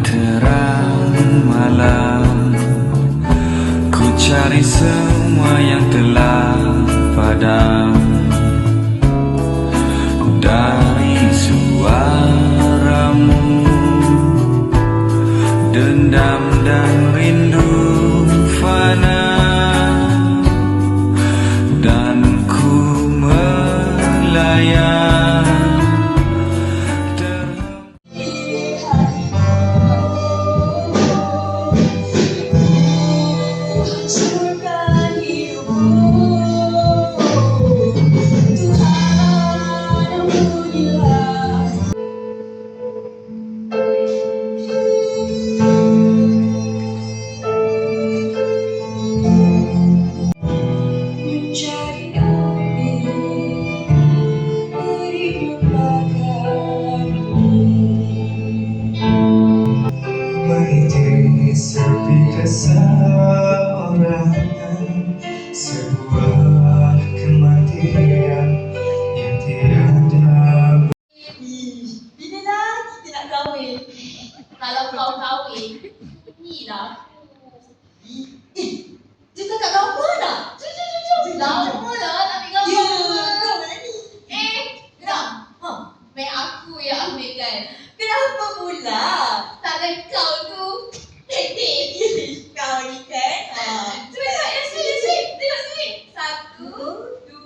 terang malam, ku cari semua yang telah padam. Dari suaramu, dendam dan rindu fana, dan ku melayang. Seperti keseorangan, sebuah kematian yang tiada. Bila lah kita nak kahwin? Kalau kau kahwin, ni lah. Dia tak kat gambar dah. Jom. Lama lah tak ambil gambar. Ya, kau mana ni? Geram. Main aku yang ambilkan. Kenapa pula? Tangan kau tu pendek. Kau ni kan? Cuba yang sini. Tengok sini. 1, 2, 3.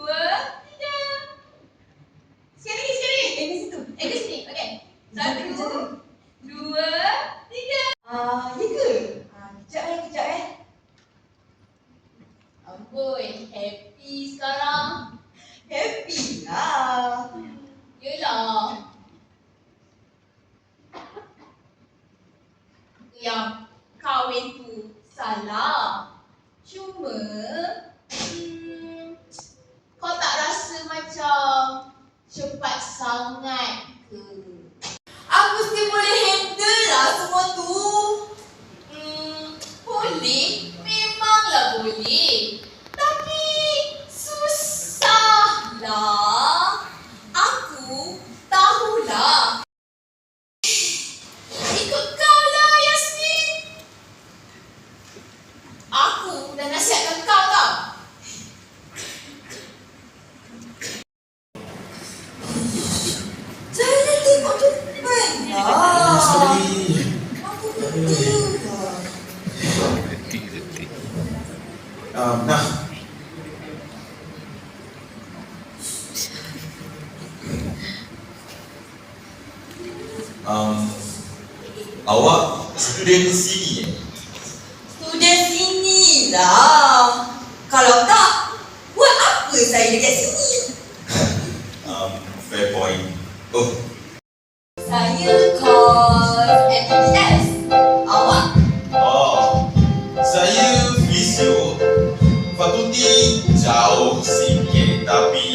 Sekali lagi. Di situ. Di sini. Okey. 1, 2, 3. Ya ke? Kejap. Amboi, happy sekarang. Happy lah. Yelah. Yang kahwin tu salah. Cuma kau tak rasa macam cepat sangat ke? Aku mesti boleh handle lah semua tu. Boleh, memanglah boleh. Tapi susah lah. Aku tahulah. Ikut kau lah, Yasmin. Aku dah nasihatkan kau tau. Jangan tengok depan lah. Aku betul lah. Nah, awak student sini Student sini lah. Kalau tak, buat apa saya dekat sini? fair point. Oh, Saya course MTS. Awak? saya fisio. Fakulti jauh sikit, tapi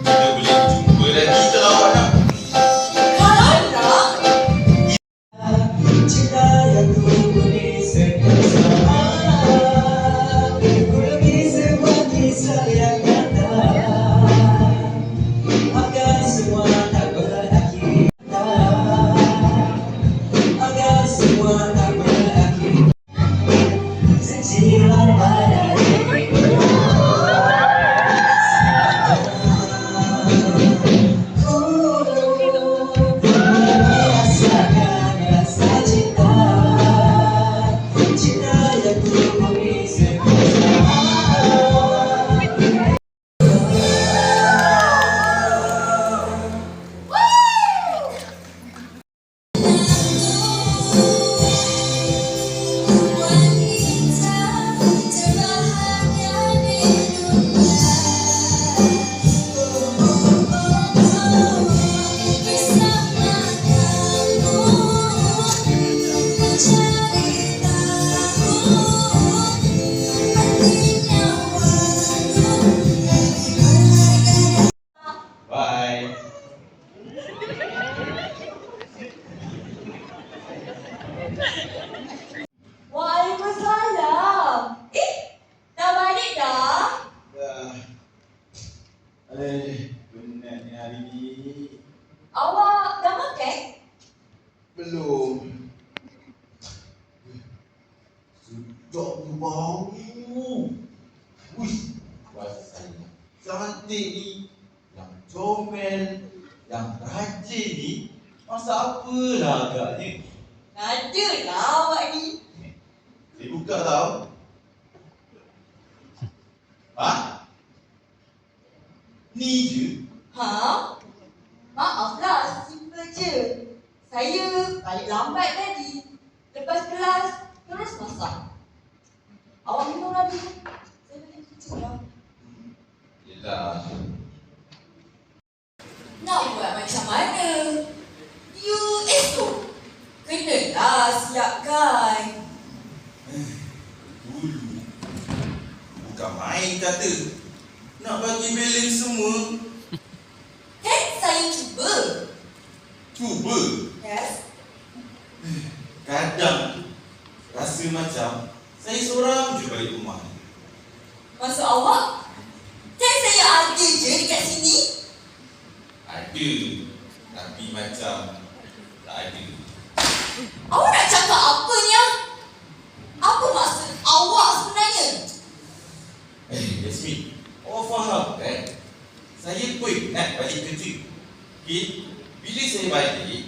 kita boleh jumpa lagi kalau awak nak. Kalau nak. Cinta yang ku beri bersama, ku lebih sebuah kisah yang nyata, agar semua tak berakhir, agar semua tak berakhir. Secilan pada Awak dah makan? Belum. Jok tu bau. Wih, rasanya cantik ni, yang comel, yang rajin ni. Masa apalah agaknya? Ada lah awak ni. Saya buka tau. Ha? Ni je? Ha? Maaflah, simple je. Saya balik lambat tadi. Lepas kelas, terus masak. Awak minum lagi. Saya balik kerja lah. Yelah. Nak buat macam mana? You esok kenalah siapkan. Dulu bukan main kata nak bagi balance semua. Kan saya cuba. Cuba. Yes. Kadang rasa macam saya seorang je balik rumah ni. Maksud awak? Kan saya ada je dekat sini. Ada, tapi macam tak ada. Awak nak cakap apa ni ah? Apa maksud awak sebenarnya? Yasmin, awak faham kan? Saya penat balik kerja. Okay? Bila saya balik,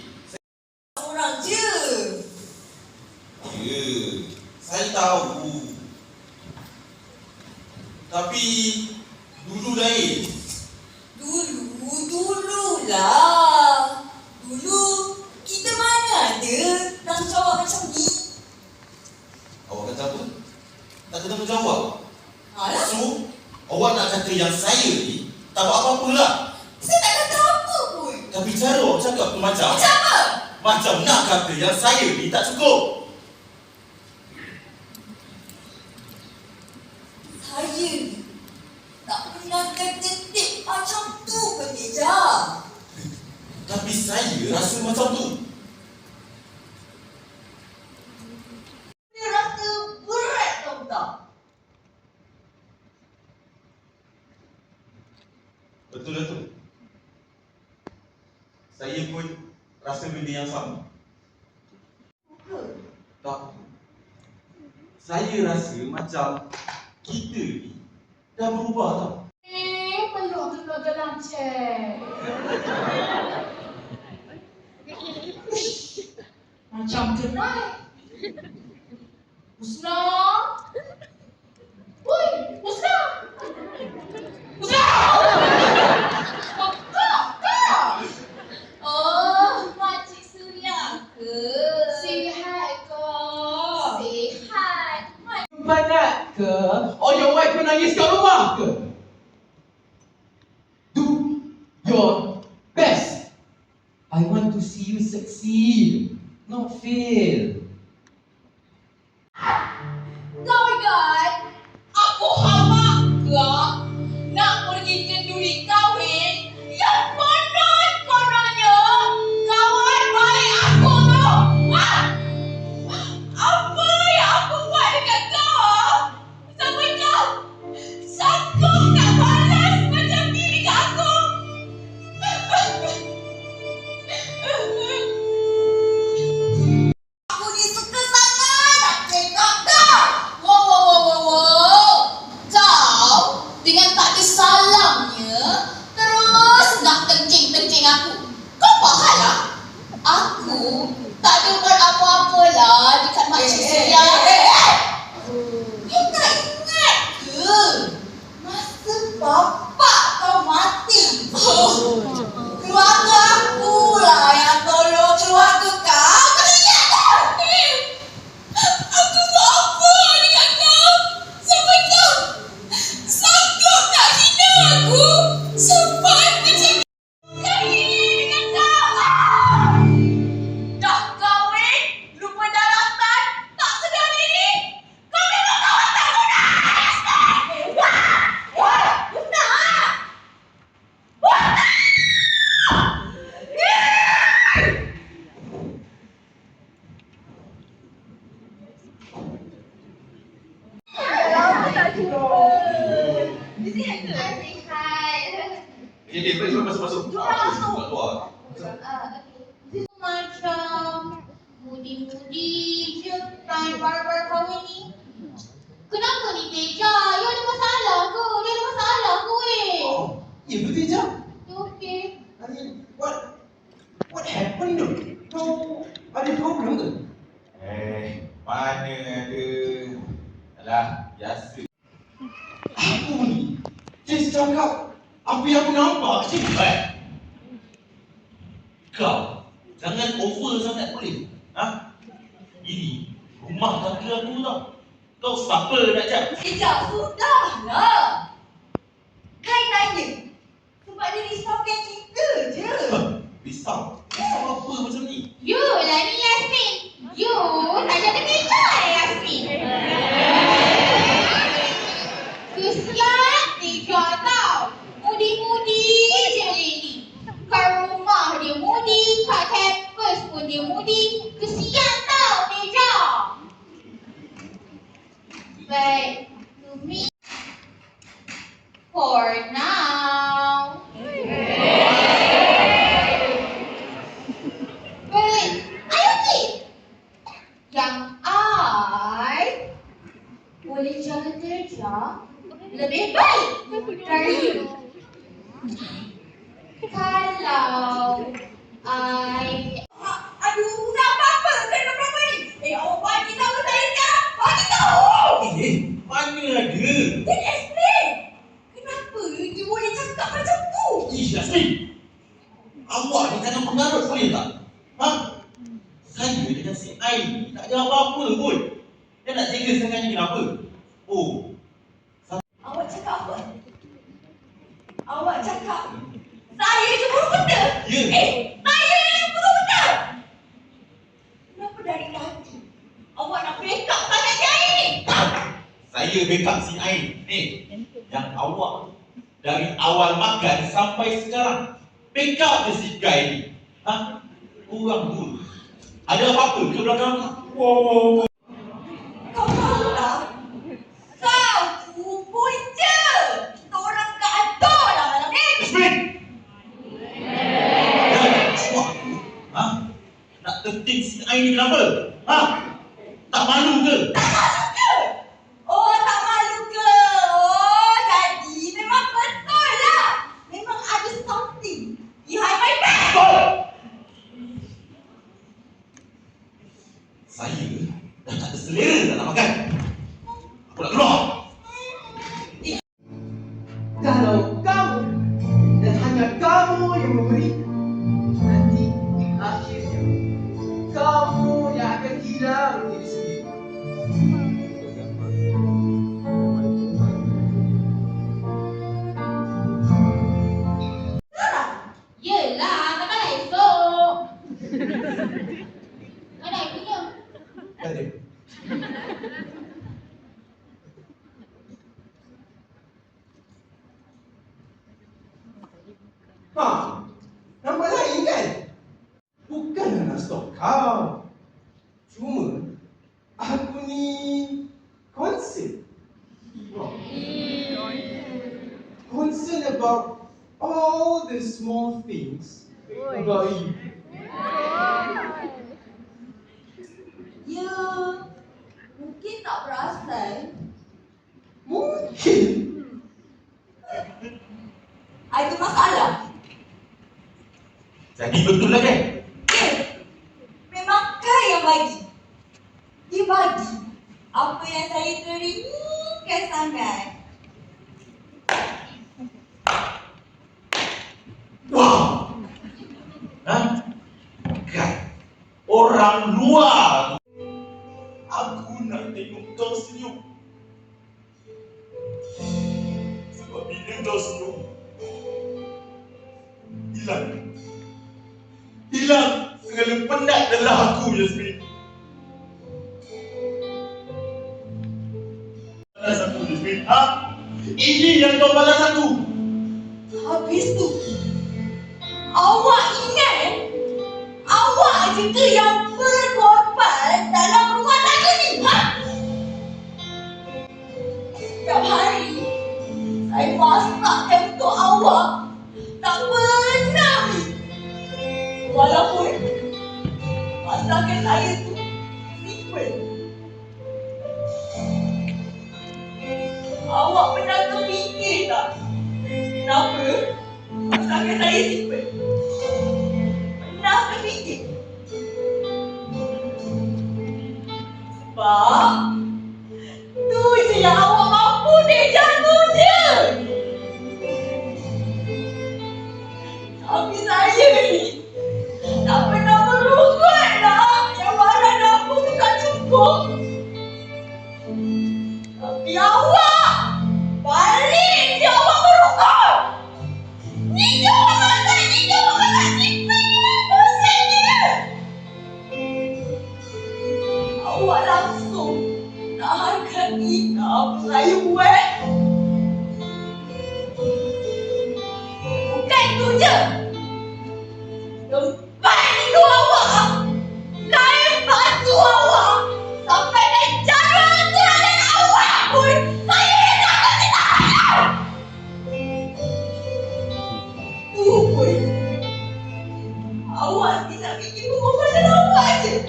Seorang je. ya, saya tahu. Tapi dulu lain. Dululah. Dulu kita mana ada tanggungjawab macam ni? Awak kata apa? Tak kena menjawab. Alah, So, awak nak kata yang saya ni tak buat apa-apa lah. saya tak kata apa pun. Tapi cara awak cakap tu macam Apa? macam nak kata yang saya ni tak cukup. Saya ni tak pernah terdetik macam tu ke Teja? Tapi saya rasa macam tu. Dia rasa berat tahu tak? Betul lah tu. Saya pun rasa benda yang sama. Tak. Saya rasa macam kita ni dah berubah tau. Peluk tenaga lancet. Macam kenal. Husna. Woi, Husna. Husna. Kak. Oh, Makcik Suria ke? Sihat kak. Sihat. Penat ke? Or your wife menangis kat rumah ke? Do your best. I want to see you succeed, not fail. Kau ingat aku hamak ke nak pergi kenduri kahwin yang konon-kononnya kawan baik aku tu? Ha? Apa yang aku buat dekat kau? Sampai kau sanggup nak balas macam ni dekat aku? Aku ni suka sangat nak tengok kau. Wow. Kau dengan tak ada salamnya terus nak kencing aku. Kau faham lah? Aku tak ada buat apa-apa lah dekat Makcik Suria. Kau tak ingat ke? Masa bapak kau mati. Keluarga aku lah yang tolong keluarga kau. Kau ingat tak? Aku buat apa dekat kau? Sampai kau sanggup nak hina aku? Sampai macam kali dengan kau. Dah kahwin, lupa daratan, tak sedar diri. Kau memang kawan tak guna. Guna. Jadi, masuk. Masuk. Keluar. Macam mudi-mudi je time baru-baru kahwin ni. Kau ada problem ke? Mana ada. Alah, biasa. Aku ni just cakap apa yang aku nampak je. Kau jangan over sangat boleh. Ini rumah kaki aku tau. Kau siapa nak cak? Sekejap, sudahlah. Kai tanya. Sebab dia risaukan kita je. Risau? Risau apa macam ni? You lah ni Yasmin. You tak jadi kerja Yasmin. Kesian Teja tau. Mudi-mudi je Lily. Kat rumah dia mudi, kat campus pun dia mudi. Kesian tau Teja. But to me, for now. But I okay. Yang I boleh jaga Teja lebih baik dari you. Kalau aduh, nak apa-apa kena perempuan ni? Awak bagi tahu saya sekarang. Bagi tahu. Mana ada? Then explain. Kenapa you boleh cakap macam tu? Yasmin! Awak ni jangan pengarut boleh tak? Saya dengan si Ain tak ada apa-apa pun. Dia nak jaga sangat ni kenapa? Oh, Awak cakap apa? Awak cakap saya cemburu buta? Ya. Saya yang cemburu buta? Kenapa dari tadi awak nak backup sangat si Ain ni? saya backup si Ain. Ni, yang awak dari awal makan sampai sekarang backup je si guy ni. Kurang dulu. Ada apa-apa ke belakang? Wow. Kau tahu tak? Kau kubur je. Kita orang gaduh lah malam ni. Yasmin! Awak nak tertib si Ain ni kenapa? Tak malu ke? Tak malu ke? Oh, tak malu ke? Oh, jadi memang betul lah. Memang ada something behind my back. Stop! Saya dah tak ada selera nak makan. Aku nak keluar. Kalau kamu dan hanya kamu yang memberi, nanti di akhirnya kamu yang akan hilang diri sendiri. Yelah, takkanlah esok. Mana airnya? Ada. Nampak lain kan? Bukanlah nak stop kau. Cuma aku ni concern. Concern about all the small things about you. Ya, mungkin tak perasan. Mungkin. Ada masalah. Jadi betul lah kan? Ya, memang Kai yang bagi. Dia bagi apa yang saya teringinkan sangat. Wah! Kan? Orang luar. Aku nak tengok kau senyum. Sebab bila kau senyum, hilang segala penat dalam aku, Yasmin. Balas aku, Yasmin. Ini yang kau balas aku. Habis tu, awak ingat awak juga yang berkorban dalam rumah tangga ni, Setiap hari saya masakkan untuk awak, tak pernah habis. Walaupun masakan saya tu simple. Awak pernah terfikir tak kenapa masakan saya simple? Pernah terfikir? awak langsung tahankan nikah saya buat. Bukan tu je. Lepas itu awak, saya bantu awak sampai naik jalan dan awak pun saya takkan ditahan. Tu pun awak tidak fikir pasal awak je.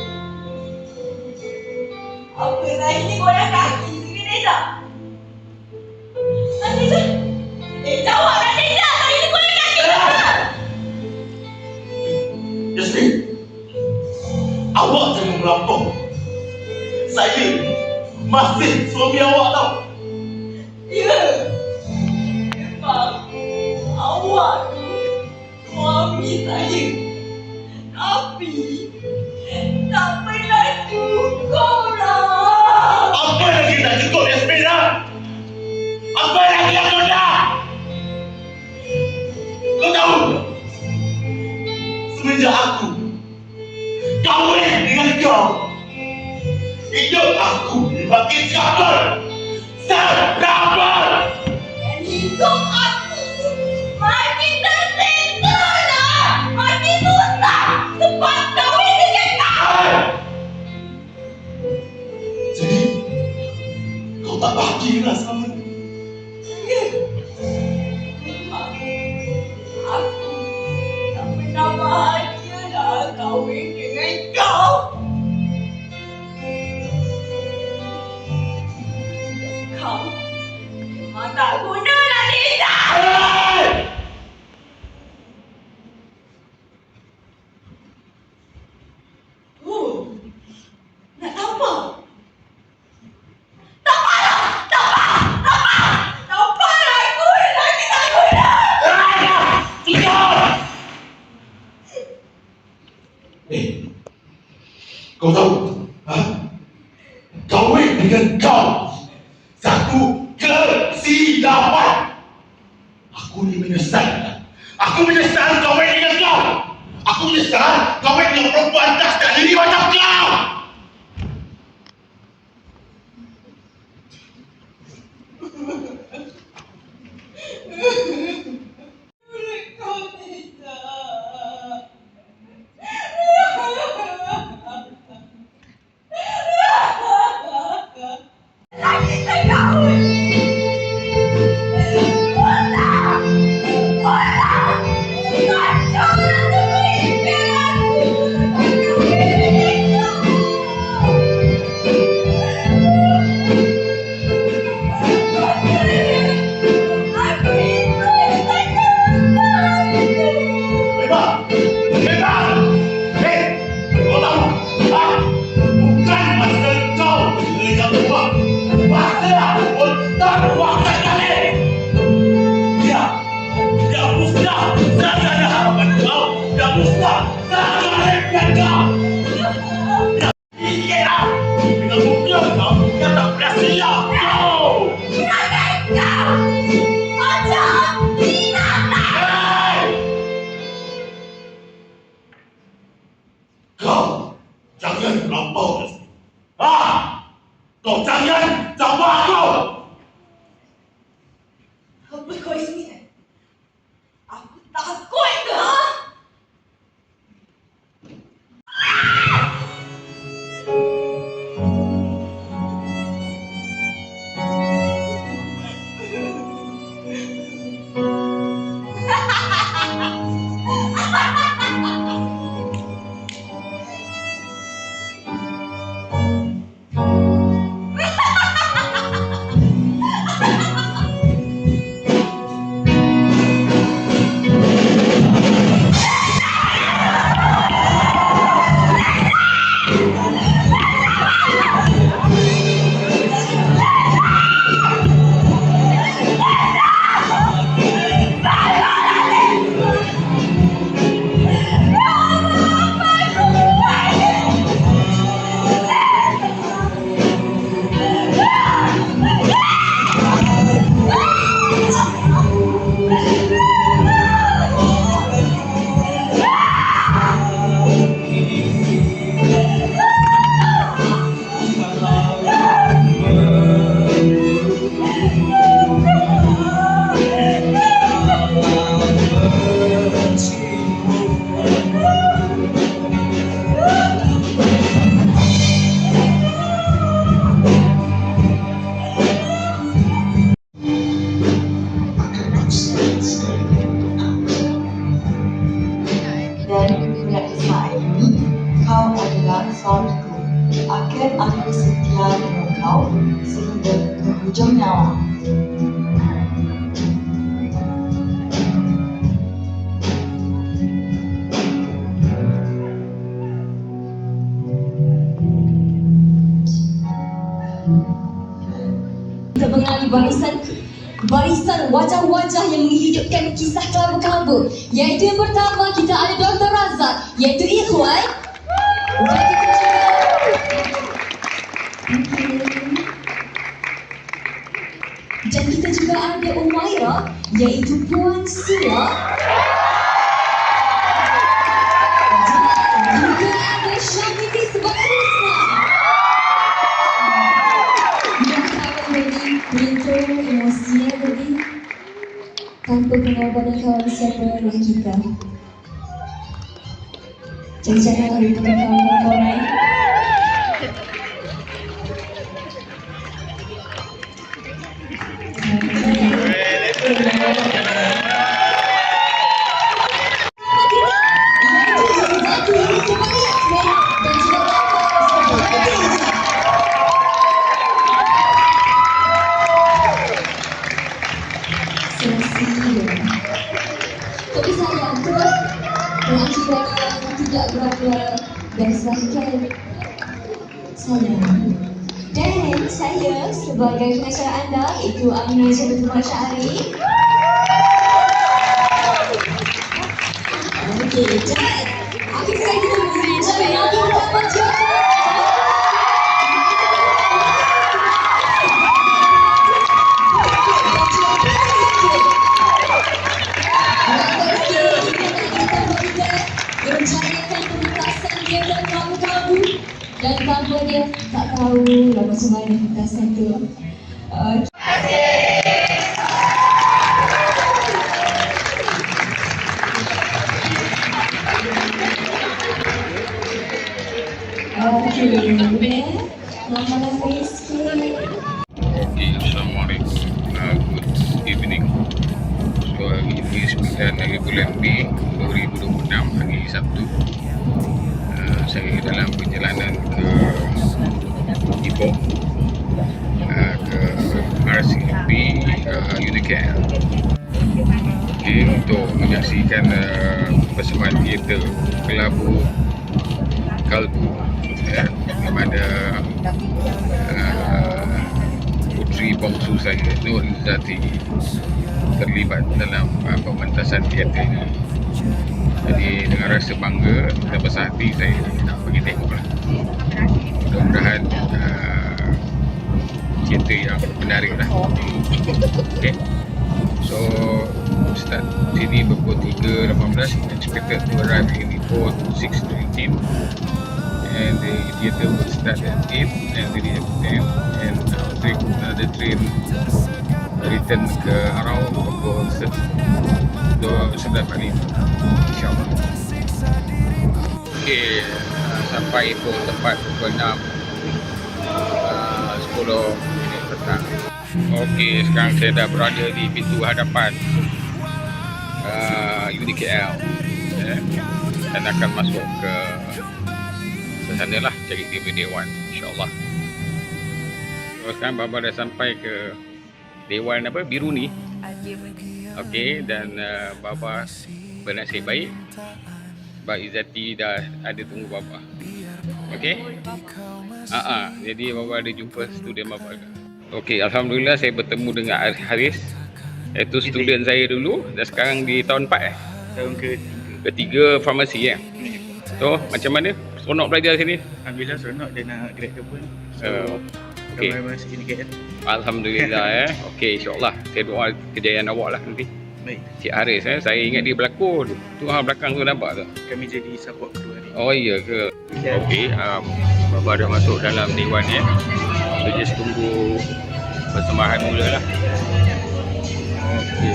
Apa saya ni goyang kaki sikit Neza? Neza? Jawablah Neza, saya ni goyang kaki Neza. Yasmin, awak jangan melampau. Saya masih suami awak tau. Ya, memang awak suami saya. Tapi tak pernah cukup lah. Apa lagi tak cukup, Yasmin? Apa lagi yang kau nak? Kau tahu tak? Semenjak aku kahwin dengan kau, hidup aku makin kabur. Serabur. Dan hidup aku makin tersiksa lah. Makin susah sebab kahwin dengan kau. Jadi, kau tak bahagia sama ni? Ya, memang aku tak pernah bahagia lah kahwin dengan kau. Kau memang tak guna lah Neza. Hey! Oh, nak tampar? Tampar aku lagi tak guna. Kau tahu? Ha? Kahwin dengan kau satu kesilapan. Aku ni menyesal. Aku menyesal kahwin dengan kau. Aku menyesal kahwin dengan perempuan tak sedar diri macam kau. Kau Neza. Lagi tak kahwin. Memang. Kau tahu? Ha? Bukan masa kau dengan rumah. Masa untuk waktu kali. Dia musnah. Tak ada harapan kau. Dia musnah. Tak ada harapan kau. Iyalah. Dengan muka kau yang tak pernah siap kau. Kau jangan melampau. Ha? Kau jangan campur aku. Apa kau ingat? Aku takut ke? Ha? Kau adalah saudaraku. Akan aku setia dengan kau sehingga ke hujung nyawa. Kita mengenali barisan wajah-wajah yang menghidupkan kisah kelabu-kelabu. Iaitu yang pertama, kita ada Dr. Razak, iaitu Ikhwan. Dan kita juga ada Umaira, iaitu Puan Sila. Dan juga ada Syamiti sebagai Islam. Beruntung emosinya tadi tanpa pengorbanan kawan siapalah kita. Jadi jangan lupakan kawan-kawan lain. Tapi sayang tu pengajian tidak berapa berdasarkan sayang. Dan saya sebagai pengacara anda, iaitu Amina Syafiqah Syahri. Okey, Jad. Akhir sekali kita berbincang yang pertama Jad. Merencanakan pementasan dia dan kamu-kamu, dan tanpa dia tak tahu lah macam mana pementasan tu. Okey, lama-lama sikit. Okay, Assalamualaikum. Good evening. So hari ini 9 hari bulan B 2026, hari Sabtu. Saya dalam perjalanan ke Ipoh, ke RCMP UniKL. Okay, untuk menyaksikan persembahan teater Kelabu Kalbu kepada putri bongsu saya, Nur Izzati, terlibat dalam pementasan teater ini. Jadi dengan rasa bangga dan besar hati saya nak pergi tengoklah. Mudah-mudahan teater yang menarik lah. Okay. So start sini pukul 3.18, expected to arrive in Ipoh 6:18, and the theater will start at 8 and finish at 10, and take another train return ke around pukul 11.45, insyaAllah. Okay, sampai Ipoh tepat pukul 6, 10 minit petang. Okay, sekarang saya dah berada di pintu hadapan UniKL, dan akan masuk ke sana lah, cari TV Dewan, insyaAllah. So, sekarang Baba dah sampai ke Dewan apa, Biru ni. Okey, dan Baba bernasib baik sebab Izzati dah ada tunggu Baba. Okey. Jadi Baba ada jumpa student Baba. Okey, alhamdulillah saya bertemu dengan Haris. Itu student saya dulu, dan sekarang di tahun 4 Tahun ketiga farmasi ya. So, macam mana? Seronok belajar sini? Alhamdulillah seronok dan nak grad ke pun. Okey. Masih sini KL. Alhamdulillah Okey, insyaAllah. Saya doa kejayaan awak lah nanti. Baik. Cik Haris saya ingat dia berlakon. Tu belakang tu nampak tu. Kami jadi support kru hari. Oh iya ke? Okey, Baba dah masuk dalam dewan ya. So just tunggu persembahan mula lah. Okey.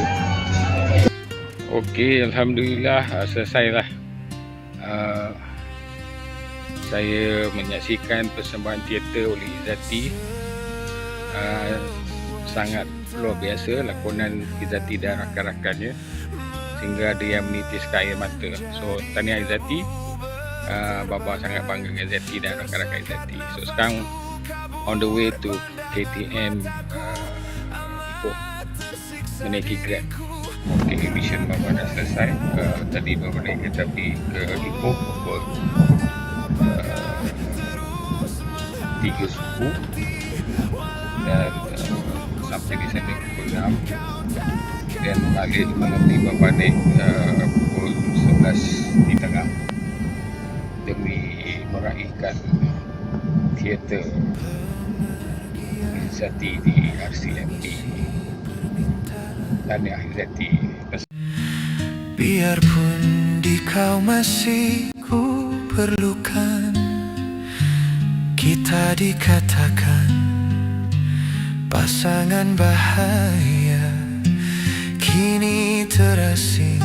Okey, alhamdulillah selesai lah. Saya menyaksikan persembahan teater oleh Izzati. Sangat luar biasa lakonan Izzati dan rakan-rakannya, sehingga ada yang menitiskan air mata. So tahniah Izzati, Baba sangat bangga dengan ZT dan rakan-rakan ZT. So sekarang on the way to KTM Ipoh menaiki Grab. Okay, mission Baba dah selesai. Tadi Baba naik kereta api ke Ipoh pukul 3 subuh dan sampai di sana pukul 6. Kemudian balik mengerti Baba naik pukul 11:30 demi meraihkan teater Izzati di RCMP. Tahniah Izzati. Biarpun di kau masih ku perlukan, kita dikatakan pasangan bahaya, kini terasing